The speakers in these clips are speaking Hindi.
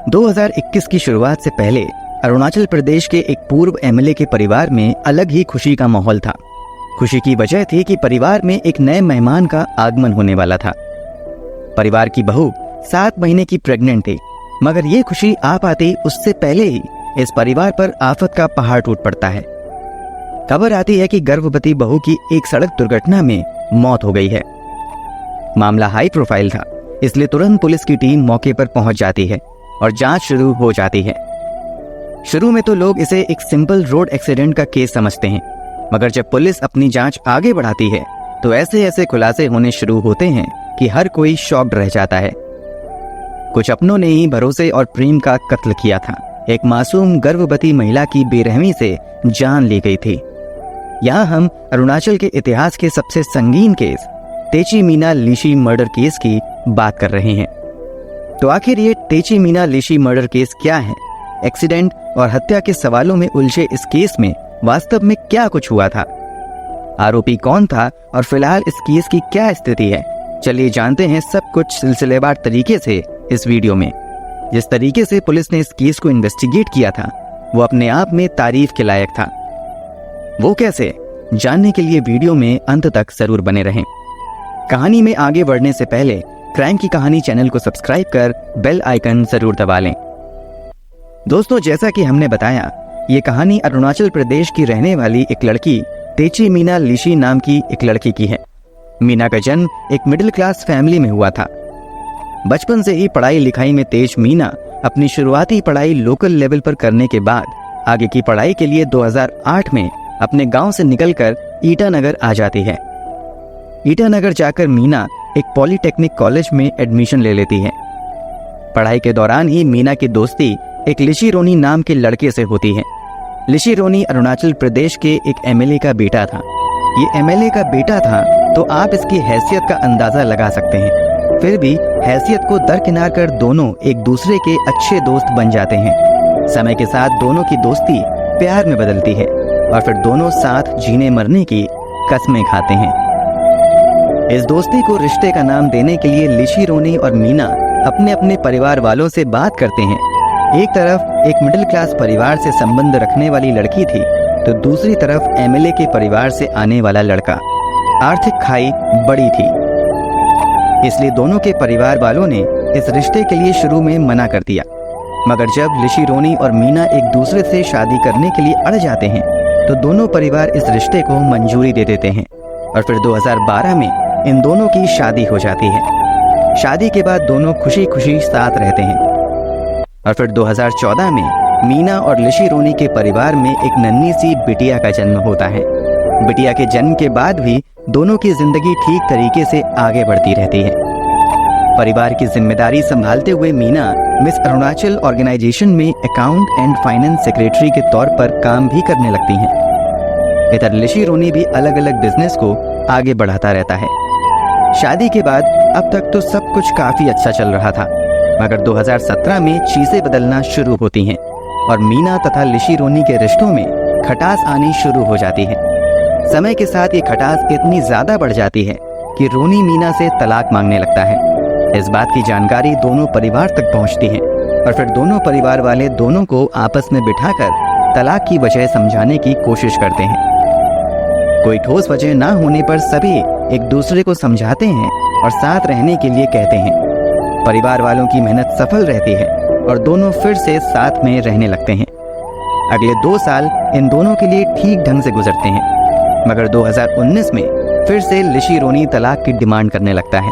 2021 की शुरुआत से पहले अरुणाचल प्रदेश के एक पूर्व एमएलए के परिवार में अलग ही खुशी का माहौल था। खुशी की वजह थी कि परिवार में एक नए मेहमान का आगमन होने वाला था। परिवार की बहू 7 महीने की प्रेग्नेंट थी, मगर ये खुशी आ पाती उससे पहले ही इस परिवार पर आफत का पहाड़ टूट पड़ता है। खबर आती है कि गर्भवती बहू की एक सड़क दुर्घटना में मौत हो गई है। मामला हाई प्रोफाइल था, इसलिए तुरंत पुलिस की टीम मौके पर पहुंच जाती है और जांच शुरू हो जाती है। शुरू में तो लोग इसे एक सिंपल रोड एक्सीडेंट का केस समझते हैं, मगर जब पुलिस अपनी जांच आगे बढ़ाती है तो ऐसे ऐसे खुलासे होने शुरू होते हैं कि हर कोई शॉक्ड रह जाता है। कुछ अपनों ने ही भरोसे और प्रेम का कत्ल किया था। एक मासूम गर्भवती महिला की बेरहमी से जान ली गई थी। यहाँ हम अरुणाचल के इतिहास के सबसे संगीन case Techi Meena Lishi murder case की बात कर रहे हैं। तो आखिर ये तेची मीना लिशी मर्डर केस क्या है? एक्सीडेंट और हत्या के सवालों में उलझे इस केस में वास्तव में क्या कुछ हुआ था? आरोपी कौन था और फिलहाल इस केस की क्या स्थिति है? चलिए जानते हैं सब कुछ सिलसिलेवार तरीके से इस वीडियो में। जिस तरीके से पुलिस ने इस केस को इन्वेस्टिगेट किया था वो अपने आप में तारीफ के लायक था। वो कैसे, जानने के लिए वीडियो में अंत तक जरूर बने रहें। कहानी में आगे बढ़ने से पहले क्राइम की कहानी चैनल को सब्सक्राइब कर बेल आइकन जरूर दबा लें। दोस्तों, जैसा कि हमने बताया, ये कहानी अरुणाचल प्रदेश की रहने वाली एक लड़की तेची मीना लिशी नाम की एक लड़की की है। मीना का जन्म एक मिडिल क्लास फैमिली में हुआ था। बचपन से ही पढ़ाई लिखाई में तेज मीना अपनी शुरुआती पढ़ाई लोकल लेवल पर करने के बाद आगे की पढ़ाई के लिए 2008 में अपने गांव से निकलकर ईटानगर आ जाती है। ईटानगर जाकर मीना एक पॉलिटेक्निक कॉलेज में एडमिशन ले लेती है। पढ़ाई के दौरान ही मीना की दोस्ती एक लिशी रोनी नाम के लड़के से होती है। लिशी रोनी अरुणाचल प्रदेश के एक एमएलए का बेटा था। ये एमएलए का बेटा था तो आप इसकी हैसियत का अंदाजा लगा सकते हैं। फिर भी हैसियत को दरकिनार कर दोनों एक दूसरे के अच्छे दोस्त बन जाते हैं। समय के साथ दोनों की दोस्ती प्यार में बदलती है और फिर दोनों साथ जीने मरने की कस्में खाते हैं। इस दोस्ती को रिश्ते का नाम देने के लिए लिशी रोनी और मीना अपने अपने परिवार वालों से बात करते हैं। एक तरफ एक मिडिल क्लास परिवार से संबंध रखने वाली लड़की थी तो दूसरी तरफ एमएलए के परिवार से आने वाला लड़का। आर्थिक खाई बड़ी थी, इसलिए दोनों के परिवार वालों ने इस रिश्ते के लिए शुरू में मना कर दिया। मगर जब लिशी रोनी और मीना एक दूसरे से शादी करने के लिए अड़ जाते हैं तो दोनों परिवार इस रिश्ते को मंजूरी दे देते हैं और फिर 2012 में इन दोनों की शादी हो जाती है। शादी के बाद दोनों खुशी खुशी साथ रहते हैं और फिर 2014 में मीना और लिशी रोनी के परिवार में एक नन्ही सी बिटिया का जन्म होता है। बिटिया के जन्म के बाद भी दोनों की जिंदगी ठीक तरीके से आगे बढ़ती रहती है। परिवार की जिम्मेदारी संभालते हुए मीना मिस अरुणाचल ऑर्गेनाइजेशन में अकाउंट एंड फाइनेंस सेक्रेटरी के तौर पर काम भी करने लगती हैं। इधर लिशी रोनी भी अलग अलग बिजनेस को आगे बढ़ाता रहता है। शादी के बाद अब तक तो सब कुछ काफी अच्छा चल रहा था, मगर 2017 में चीजें बदलना शुरू होती हैं और मीना तथा लिशी रोनी के रिश्तों में खटास आनी शुरू हो जाती है। समय के साथ ये खटास इतनी ज्यादा बढ़ जाती है कि रोनी मीना से तलाक मांगने लगता है। इस बात की जानकारी दोनों परिवार तक पहुंचती है और फिर दोनों परिवार वाले दोनों को आपस में बिठाकर तलाक की वजह समझाने की कोशिश करते हैं। कोई ठोस वजह ना होने पर सभी एक दूसरे को समझाते हैं और साथ रहने के लिए कहते हैं। परिवार वालों की मेहनत सफल रहती है और दोनों फिर से साथ में रहने लगते हैं। अगले 2 साल इन दोनों के लिए ठीक ढंग से गुजरते हैं, मगर 2019 में फिर से लिशी रोनी तलाक की डिमांड करने लगता है।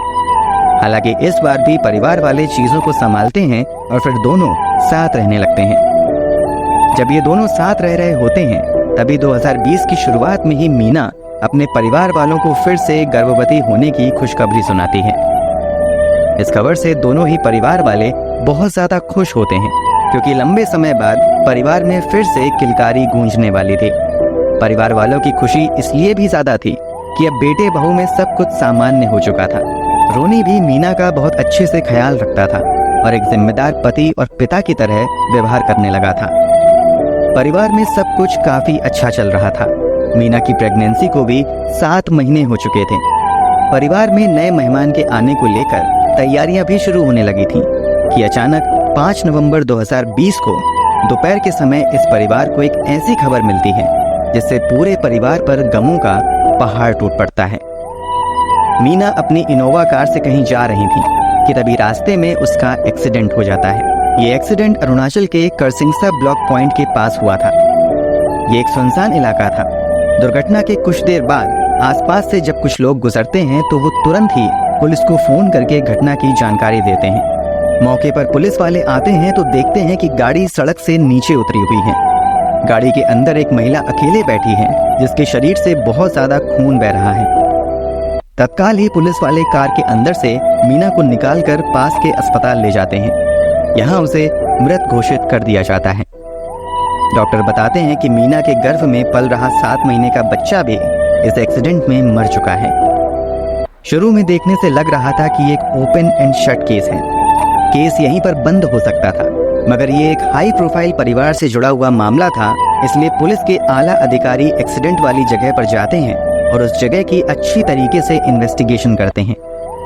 हालांकि इस बार भी परिवार वाले चीजों को संभालते हैं और फिर दोनों साथ रहने लगते हैं। जब ये दोनों साथ रह रहे होते हैं तभी 2020 की शुरुआत में ही मीना अपने परिवार वालों को फिर से गर्भवती होने की खुशखबरी सुनाती है। इस खबर से दोनों ही परिवार वाले बहुत ज्यादा खुश होते हैं, क्योंकि लंबे समय बाद परिवार में फिर से किलकारी गूंजने वाली थी। परिवार वालों की खुशी इसलिए भी ज्यादा थी कि अब बेटे बहू में सब कुछ सामान्य हो चुका था। रोनी भी मीना का बहुत अच्छे से ख्याल रखता था और एक जिम्मेदार पति और पिता की तरह व्यवहार करने लगा था। परिवार में सब कुछ काफी अच्छा चल रहा था। मीना की प्रेगनेंसी को भी 7 महीने हो चुके थे। परिवार में नए मेहमान के आने को लेकर तैयारियां भी शुरू होने लगी थीं कि अचानक 5 नवंबर 2020 को दोपहर के समय इस परिवार को एक ऐसी खबर मिलती है जिससे पूरे परिवार पर गमों का पहाड़ टूट पड़ता है। मीना अपनी इनोवा कार से कहीं जा रही थी कि तभी रास्ते में उसका एक्सीडेंट हो जाता है। ये एक्सीडेंट अरुणाचल के करसिंगसा ब्लॉक पॉइंट के पास हुआ था। ये एक सुनसान इलाका था। दुर्घटना के कुछ देर बाद आसपास से जब कुछ लोग गुजरते हैं तो वो तुरंत ही पुलिस को फोन करके घटना की जानकारी देते हैं। मौके पर पुलिस वाले आते हैं तो देखते हैं कि गाड़ी सड़क से नीचे उतरी हुई है। गाड़ी के अंदर एक महिला अकेले बैठी है जिसके शरीर से बहुत ज्यादा खून बह रहा है। तत्काल ही पुलिस वाले कार के अंदर से मीना को निकालकर पास के अस्पताल ले जाते हैं। यहाँ उसे मृत घोषित कर दिया जाता है। डॉक्टर बताते हैं कि मीना के गर्भ में पल रहा 7 महीने का बच्चा भी इस एक्सीडेंट में मर चुका है। शुरू में देखने से लग रहा था कि एक ओपन एंड शट केस है। केस यहीं पर बंद हो सकता था, मगर ये एक हाई प्रोफाइल परिवार से जुड़ा हुआ मामला था, इसलिए पुलिस के आला अधिकारी एक्सीडेंट वाली जगह पर जाते हैं और उस जगह की अच्छी तरीके से इन्वेस्टिगेशन करते हैं।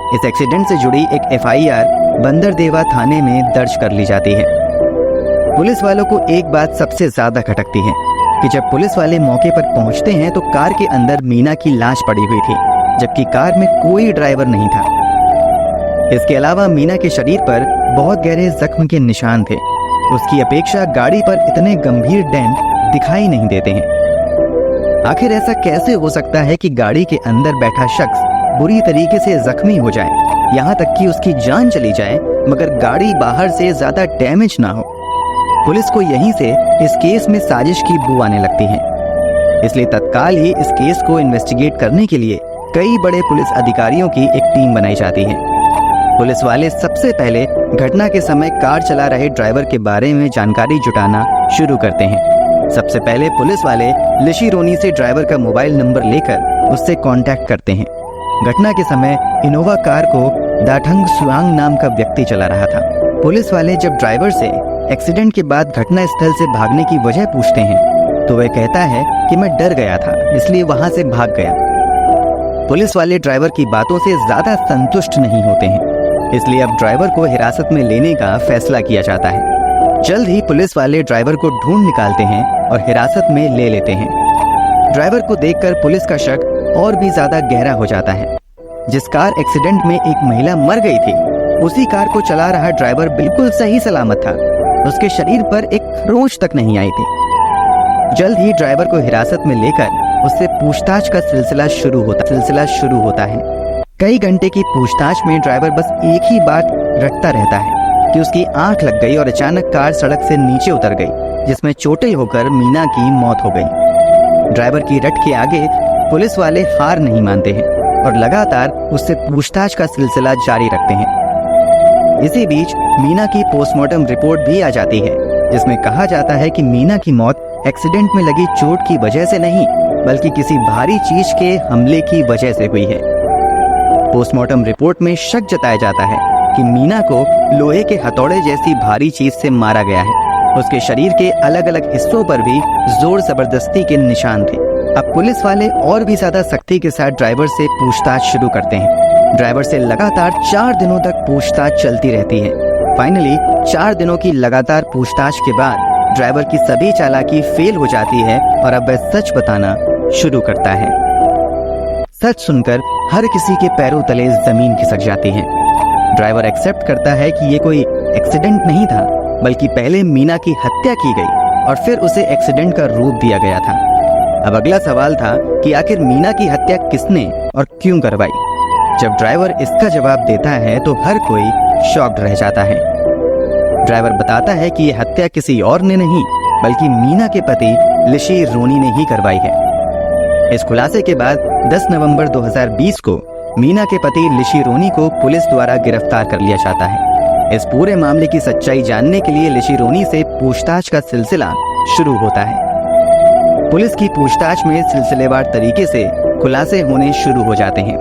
इस एक्सीडेंट से जुड़ी एक FIR बंदरदेवा थाने में दर्ज कर ली जाती है। पुलिस वालों को एक बात सबसे ज्यादा खटकती है कि जब पुलिस वाले मौके पर पहुंचते हैं तो कार के अंदर मीना की लाश पड़ी हुई थी, जबकि कार में कोई ड्राइवर नहीं था। इसके अलावा मीना के शरीर पर बहुत गहरे जख्म के निशान थे। उसकी अपेक्षा गाड़ी पर इतने गंभीर डेंट दिखाई नहीं देते हैं। आखिर ऐसा कैसे हो सकता है कि गाड़ी के अंदर बैठा शख्स बुरी तरीके से जख्मी हो जाए, यहाँ तक कि उसकी जान चली जाए, मगर गाड़ी बाहर से ज्यादा डैमेज ना हो। पुलिस को यहीं से इस केस में साजिश की बू आने लगती है। इसलिए तत्काल ही इस केस को इन्वेस्टिगेट करने के लिए कई बड़े पुलिस अधिकारियों की एक टीम बनाई जाती है। पुलिस वाले सबसे पहले घटना के समय कार चला रहे ड्राइवर के बारे में जानकारी जुटाना शुरू करते हैं। सबसे पहले पुलिस वाले लिशी रोनी से ड्राइवर का मोबाइल नंबर लेकर उससे कांटेक्ट करते हैं। घटना के समय इनोवा कार को दाठंग सुआंग नाम का व्यक्ति चला रहा था। पुलिस वाले जब ड्राइवर से एक्सीडेंट के बाद घटना स्थल से भागने की वजह पूछते हैं तो वह कहता है कि मैं डर गया था, इसलिए वहां से भाग गया। पुलिस वाले ड्राइवर की बातों से ज्यादा संतुष्ट नहीं होते हैं, इसलिए अब ड्राइवर को हिरासत में लेने का फैसला किया जाता है। जल्द ही पुलिस वाले ड्राइवर को ढूंढ निकालते हैं और हिरासत में ले लेते हैं। ड्राइवर को देखकर पुलिस का शक और भी ज्यादा गहरा हो जाता है। जिस कार एक्सीडेंट में एक महिला मर गई थी, उसी कार को चला रहा ड्राइवर बिल्कुल सही सलामत था। उसके शरीर पर एक खरोंच तक नहीं आई थी। जल्द ही ड्राइवर को हिरासत में लेकर उससे पूछताछ का सिलसिला शुरू होता है। कई घंटे की पूछताछ में ड्राइवर बस एक ही बात रटता रहता है कि उसकी आंख लग गई और अचानक कार सड़क से नीचे उतर गई, जिसमें चोटिल होकर मीना की मौत हो गई। ड्राइवर की रट के आगे पुलिस वाले हार नहीं मानते हैं और लगातार उससे पूछताछ का सिलसिला जारी रखते हैं। इसी बीच मीना की पोस्टमार्टम रिपोर्ट भी आ जाती है, जिसमें कहा जाता है कि मीना की मौत एक्सीडेंट में लगी चोट की वजह से नहीं, बल्कि किसी भारी चीज के हमले की वजह से हुई है। पोस्टमार्टम रिपोर्ट में शक जताया जाता है कि मीना को लोहे के हथौड़े जैसी भारी चीज से मारा गया है। उसके शरीर के अलग अलग हिस्सों पर भी जोर जबरदस्ती के निशान थे। अब पुलिस वाले और भी ज्यादा सख्ती के साथ ड्राइवर से पूछताछ शुरू करते हैं। ड्राइवर से लगातार 4 दिनों तक पूछताछ चलती रहती है। फाइनली 4 दिनों की लगातार पूछताछ के बाद ड्राइवर की सभी चालाकी फेल हो जाती है और अब वह सच बताना शुरू करता है। सच सुनकर हर किसी के पैरों तले जमीन खिसक जाती है। ड्राइवर एक्सेप्ट करता है कि ये कोई एक्सीडेंट नहीं था, बल्कि पहले मीना की हत्या की गई और फिर उसे एक्सीडेंट का रूप दिया गया था। अब अगला सवाल था कि आखिर मीना की हत्या किसने और क्यों करवाई। जब ड्राइवर इसका जवाब देता है तो हर कोई शॉक्ड रह जाता है। ड्राइवर बताता है कि यह हत्या किसी और ने नहीं, बल्कि मीना के पति लिशी रोनी ने ही करवाई है। इस खुलासे के बाद 10 नवंबर 2020 को मीना के पति लिशी रोनी को पुलिस द्वारा गिरफ्तार कर लिया जाता है। इस पूरे मामले की सच्चाई जानने के लिए लिशी रोनी से पूछताछ का सिलसिला शुरू होता है। पुलिस की पूछताछ में सिलसिलेवार तरीके से खुलासे होने शुरू हो जाते हैं।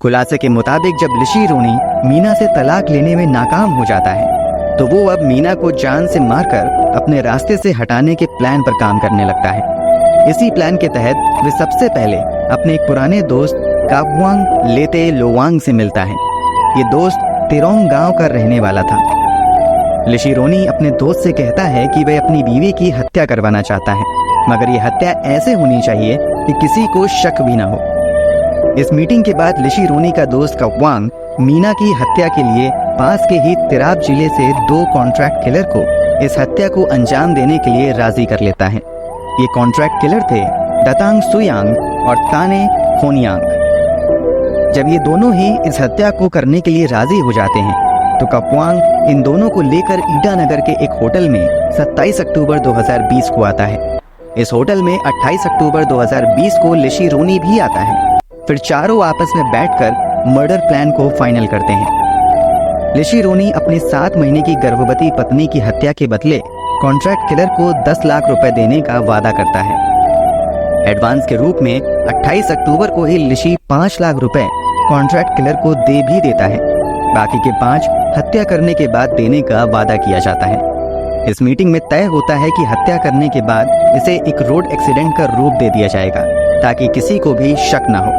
खुलासे के मुताबिक जब लिशी रोनी मीना से तलाक लेने में नाकाम हो जाता है तो वो अब मीना को जान से मारकर अपने रास्ते से हटाने के प्लान पर काम करने लगता है। इसी प्लान के तहत वे सबसे पहले अपने एक पुराने दोस्त काबवांग लेते लोवांग से मिलता है। ये दोस्त तिरोंग गांव का रहने वाला था। ऋषि रोनी अपने दोस्त से कहता है कि वह अपनी बीवी की हत्या करवाना चाहता है, मगर यह हत्या ऐसे होनी चाहिए कि किसी को शक भी ना हो। इस मीटिंग के बाद ऋषि रोनी का दोस्त कपवांग मीना की हत्या के लिए पास के ही तिराप जिले से 2 कॉन्ट्रैक्ट किलर को इस हत्या को अंजाम देने के लिए राजी कर लेता है। ये कॉन्ट्रैक्ट किलर थे दतांग सुयांग और ताने खोनियांग। जब ये दोनों ही इस हत्या को करने के लिए राजी हो जाते हैं तो कपवांग इन दोनों को लेकर ईटानगर के एक होटल में 27 अक्टूबर 2020 को आता है। इस होटल में 28 अक्टूबर 2020 को ऋषि रोनी भी आता है। फिर चारों आपस में बैठकर मर्डर प्लान को फाइनल करते हैं। ऋषि रोनी अपनी 7 महीने की गर्भवती पत्नी की हत्या के बदले कॉन्ट्रैक्ट किलर को 10 लाख रुपए देने का वादा करता है। एडवांस के रूप में 28 अक्टूबर को ही ऋषि 5 लाख रुपए कॉन्ट्रैक्ट किलर को दे भी देता है। बाकी के 5 हत्या करने के बाद देने का वादा किया जाता है। इस मीटिंग में तय होता है कि हत्या करने के बाद इसे एक रोड एक्सीडेंट का रूप दे दिया जाएगा ताकि किसी को भी शक न हो।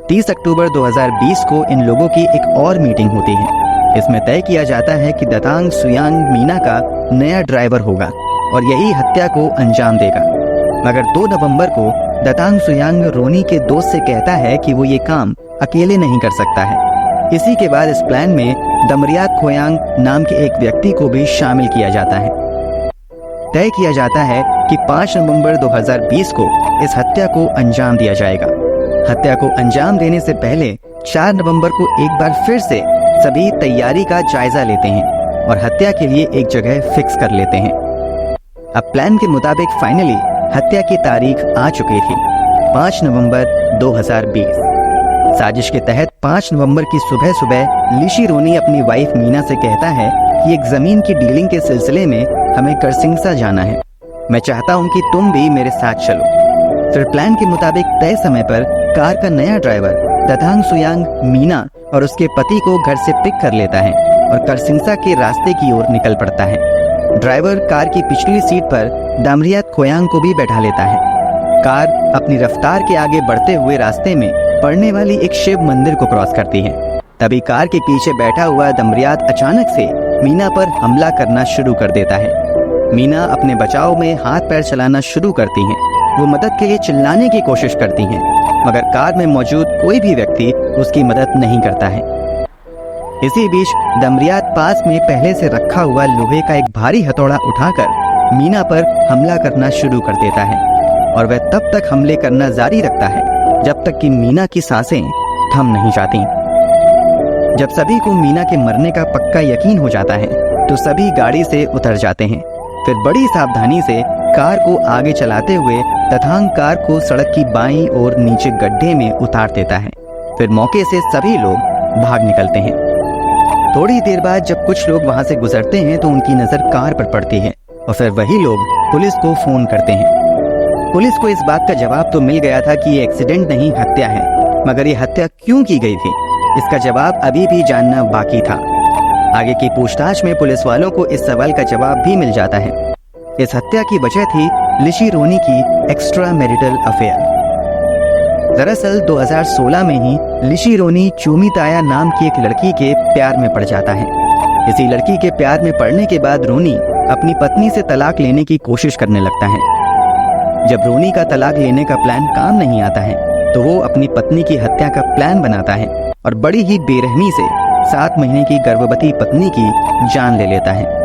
30 अक्टूबर 2020 को इन लोगों की एक और मीटिंग होती है। इसमें तय किया जाता है कि दतांग सुयांग मीना का नया ड्राइवर होगा और यही हत्या को अंजाम देगा। मगर 2 नवंबर को दतांग सुयांग रोनी के दोस्त से कहता है कि वो ये काम अकेले नहीं कर सकता है। इसी के बाद इस प्लान में दमरियात खोयांग नाम के एक व्यक्ति को भी शामिल किया जाता है। तय किया जाता है कि 5 नवंबर 2020 को इस हत्या को अंजाम दिया जाएगा। हत्या को अंजाम देने से पहले 4 नवंबर को एक बार फिर से सभी तैयारी का जायजा लेते हैं और हत्या के लिए एक जगह फिक्स कर लेते हैं। अब प्लान के मुताबिक फाइनली हत्या की तारीख आ चुकी थी, 5 नवंबर 2020। साजिश के तहत 5 नवंबर की सुबह ऋषि रोनी अपनी वाइफ मीना से कहता है कि एक जमीन की डीलिंग के सिलसिले में हमें करसिंगसा जाना है। मैं चाहता हूं कि तुम भी मेरे साथ चलो। फिर प्लान के मुताबिक तय समय पर कार का नया ड्राइवर दतांग सुयांग मीना और उसके पति को घर से पिक कर लेता है और करसिंगसा के रास्ते की ओर निकल पड़ता है। ड्राइवर कार की पिछली सीट पर दमरियात खोयांग को भी बैठा लेता है। कार अपनी रफ्तार के आगे बढ़ते हुए रास्ते में पड़ने वाली एक शिव मंदिर को क्रॉस करती है। तभी कार के पीछे बैठा हुआ दमरियात अचानक से मीना पर हमला करना शुरू कर देता है। मीना अपने बचाव में हाथ पैर चलाना शुरू करती हैं। वो मदद के लिए चिल्लाने की कोशिश करती हैं, मगर कार में मौजूद कोई भी व्यक्ति उसकी मदद नहीं करता है। इसी बीच दमरियात पास में पहले से रखा हुआ लोहे का एक भारी हथौड़ा उठाकर मीना पर हमला करना शुरू कर देता है और वह तब तक हमले करना जारी रखता है जब तक कि मीना की सांसें थम नहीं जाती। जब सभी को मीना के मरने का पक्का यकीन हो जाता है तो सभी गाड़ी से उतर जाते हैं। फिर बड़ी सावधानी से कार को आगे चलाते हुए दतांग कार को सड़क की बाईं ओर नीचे गड्ढे में उतार देता है। फिर मौके से सभी लोग भाग निकलते हैं। थोड़ी देर बाद जब कुछ लोग वहां से गुजरते हैं तो उनकी नजर कार पर पड़ती है और फिर वही लोग पुलिस को फोन करते हैं। पुलिस को इस बात का जवाब तो मिल गया था कि ये एक्सीडेंट नहीं हत्या है, मगर ये हत्या क्यों की गई थी इसका जवाब अभी भी जानना बाकी था। आगे की पूछताछ में पुलिस वालों को इस सवाल का जवाब भी मिल जाता है। इस हत्या की वजह थी ऋषि रोनी की एक्स्ट्रा मैरिटल अफेयर। दरअसल 2016 में ही ऋषि रोनी चूमिताया नाम की एक लड़की के प्यार में पड़ जाता है। इसी लड़की के प्यार में पड़ने के बाद रोनी अपनी पत्नी से तलाक लेने की कोशिश करने लगता है। जब रोनी का तलाक लेने का प्लान काम नहीं आता है तो वो अपनी पत्नी की हत्या का प्लान बनाता है और बड़ी ही बेरहमी से 7 महीने की गर्भवती पत्नी की जान ले लेता है।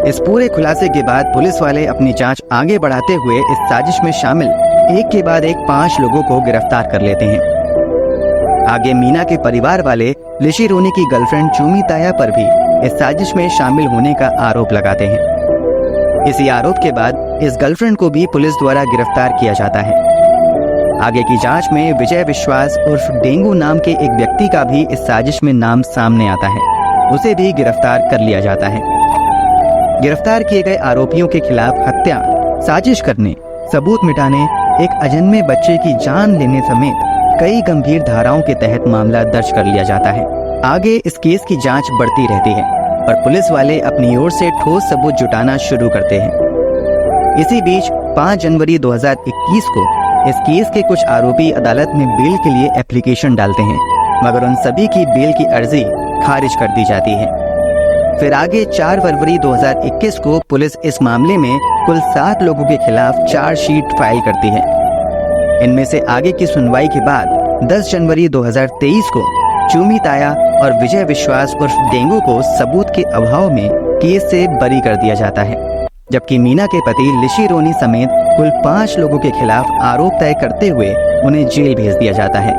इस पूरे खुलासे के बाद पुलिस वाले अपनी जांच आगे बढ़ाते हुए इस साजिश में शामिल एक के बाद एक 5 लोगों को गिरफ्तार कर लेते हैं। आगे मीना के परिवार वाले ऋषि रोनी की गर्लफ्रेंड चूमिताया पर भी इस साजिश में शामिल होने का आरोप लगाते हैं। इसी आरोप के बाद इस गर्लफ्रेंड को भी पुलिस द्वारा गिरफ्तार किया जाता है। आगे की जांच में विजय विश्वास उर्फ डेंगू नाम के एक व्यक्ति का भी इस साजिश में नाम सामने आता है। उसे भी गिरफ्तार कर लिया जाता है। गिरफ्तार किए गए आरोपियों के खिलाफ हत्या, साजिश करने, सबूत मिटाने, एक अजन्मे बच्चे की जान लेने समेत कई गंभीर धाराओं के तहत मामला दर्ज कर लिया जाता है। आगे इस केस की जांच बढ़ती रहती है और पुलिस वाले अपनी ओर से ठोस सबूत जुटाना शुरू करते हैं। इसी बीच 5 जनवरी 2021 को इस केस के कुछ आरोपी अदालत में बेल के लिए एप्लीकेशन डालते हैं, मगर उन सभी की बेल की अर्जी खारिज कर दी जाती है। फिर आगे 4 फरवरी 2021 को पुलिस इस मामले में कुल 7 लोगों के खिलाफ चार्जशीट फाइल करती है। इनमें से आगे की सुनवाई के बाद 10 जनवरी 2023 को चूमी ताया और विजय विश्वास उर्फ डेंगू को सबूत के अभाव में केस से बरी कर दिया जाता है, जबकि मीना के पति लिशी रोनी समेत कुल 5 लोगों के खिलाफ आरोप तय करते हुए उन्हें जेल भेज दिया जाता है।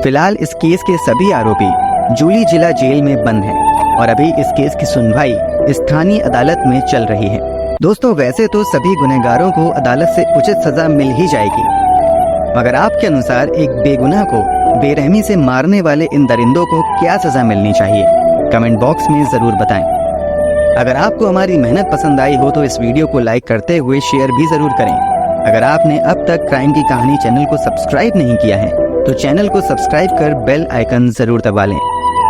फिलहाल इस केस के सभी आरोपी जूली जिला जेल में बंद हैं और अभी इस केस की सुनवाई स्थानीय अदालत में चल रही है। दोस्तों, वैसे तो सभी गुनहगारों को अदालत से उचित सजा मिल ही जाएगी, मगर आपके अनुसार एक बेगुनाह को बेरहमी से मारने वाले इन दरिंदों को क्या सजा मिलनी चाहिए? कमेंट बॉक्स में जरूर बताएं। अगर आपको हमारी मेहनत पसंद आई हो तो इस वीडियो को लाइक करते हुए शेयर भी जरूर करें। अगर आपने अब तक क्राइम की कहानी चैनल को सब्सक्राइब नहीं किया है तो चैनल को सब्सक्राइब कर बेल आइकन जरूर दबा लें।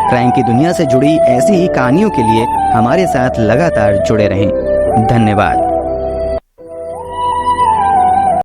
क्राइम की दुनिया से जुड़ी ऐसी ही कहानियों के लिए हमारे साथ लगातार जुड़े रहें। धन्यवाद।